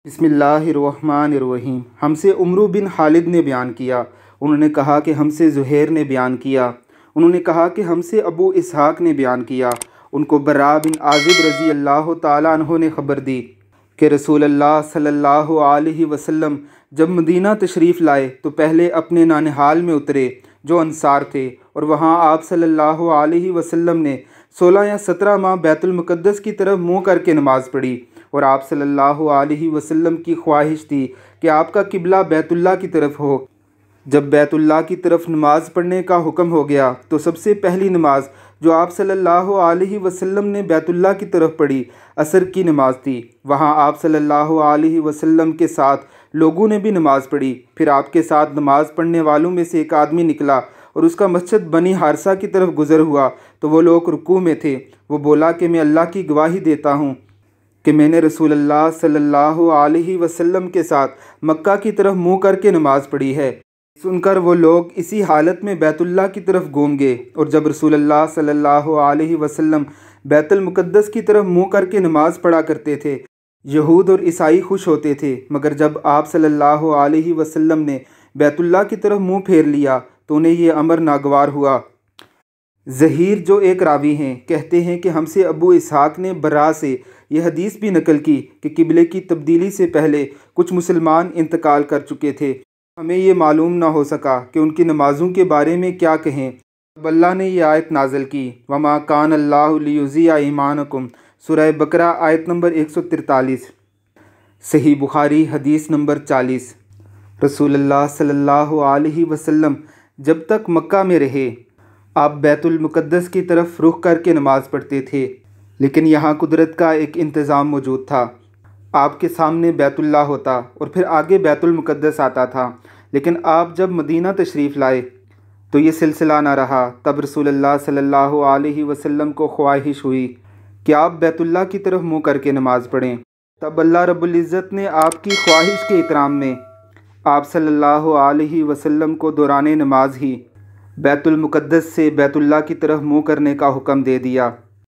बिस्मिल्लाहिर्रहमानिर्रहीम। हमसे उमरू बिन खालिद ने बयान किया, उन्होंने कहा कि हमसे ज़ुहैर ने बयान किया, उन्होंने कहा कि हमसे अबू इसहाक़ ने बयान किया। उनको बरा बिन आज़िब रज़ी अल्लाह ताला अन्हो ने ख़बर दी कि रसूल अल्लाह सल्लल्लाहु अलैहि वसल्लम जब मदीना तशरीफ़ लाए तो पहले अपने नानिहाल में उतरे जो अंसार थे, और वहाँ आप सल्लल्लाहु अलैहि वसल्लम ने 16 या 17 माह बैतुल मुक़द्दस की तरफ मुँह करके नमाज़ पढ़ी। और आप सल्लल्लाहु अलैहि वसल्लम की ख्वाहिश थी कि आपका किबला बैतुल्लाह की तरफ हो। जब बैतुल्लाह की तरफ नमाज़ पढ़ने का हुक्म हो गया तो सबसे पहली नमाज जो आप सल्लल्लाहु अलैहि वसल्लम ने बैतुल्लाह की तरफ पढ़ी असर की नमाज थी। वहाँ आप सल्लल्लाहु अलैहि वसल्लम के साथ लोगों ने भी नमाज़ पढ़ी। फिर आपके साथ नमाज़ पढ़ने वालों में से एक आदमी निकला और उसका मस्जिद बनी हारसा की तरफ गुज़र हुआ तो वो लोग रुकू में थे। वो बोला कि मैं अल्लाह की गवाही देता हूँ कि मैंने रसूल अल्लाह सल्लल्लाहु अलैहि वसल्लम के साथ मक्का की तरफ मुँह करके नमाज़ पढ़ी है। सुनकर वो लोग इसी हालत में बैतुल्लाह की तरफ घूम गए, और जब रसूल अल्लाह सल्लल्लाहु अलैहि वसल्लम बैतुल मुक़द्दस की तरफ मुँह करके नमाज़ पढ़ा करते थे, यहूद और ईसाई खुश होते थे। मगर जब आप सल्लल्लाहु अलैहि वसल्लम ने बैतुल्लाह की तरफ मुँह फेर लिया तो उन्हें ये अमर नागवार हुआ। ज़हीर जो एक रावी हैं कहते हैं कि हमसे अबू इसहाक़ ने बरा से यह हदीस भी नकल की कि किबले की तब्दीली से पहले कुछ मुसलमान इंतकाल कर चुके थे। हमें ये मालूम ना हो सका कि उनकी नमाज़ों के बारे में क्या कहें। अब अल्लाह ने यह आयत नाज़िल की, वमा कान अल्लाहु लियुज़िअ ईमानकुम, सूरह बकरा आयत नंबर 143। सही बुखारी हदीस नंबर 40। रसूलुल्लाह सल्लल्लाहु अलैहि वसल्लम जब तक मक्का में रहे आप बैतुल मुक़द्दस की तरफ रुख करके नमाज़ पढ़ते थे, लेकिन यहाँ कुदरत का एक इंतज़ाम मौजूद था। आपके सामने बैतुल्लाह होता और फिर आगे बैतुल मुक़द्दस आता था। लेकिन आप जब मदीना तशरीफ़ लाए तो ये सिलसिला ना रहा। तब रसूलुल्लाह सल्लल्लाहु अलैहि वसल्लम को ख्वाहिश हुई कि आप बैतुल्लाह की तरफ मुँह करके नमाज़ पढ़ें। तब अल्लाह रब्बुल इज़्ज़त ने आपकी ख्वाहिश के इतराम में आप सल्लल्लाहु अलैहि वसल्लम को दौरान नमाज ही बैतुल मुक़द्दस से बैतुल्लाह की तरफ मुँह करने का हुक्म दे दिया।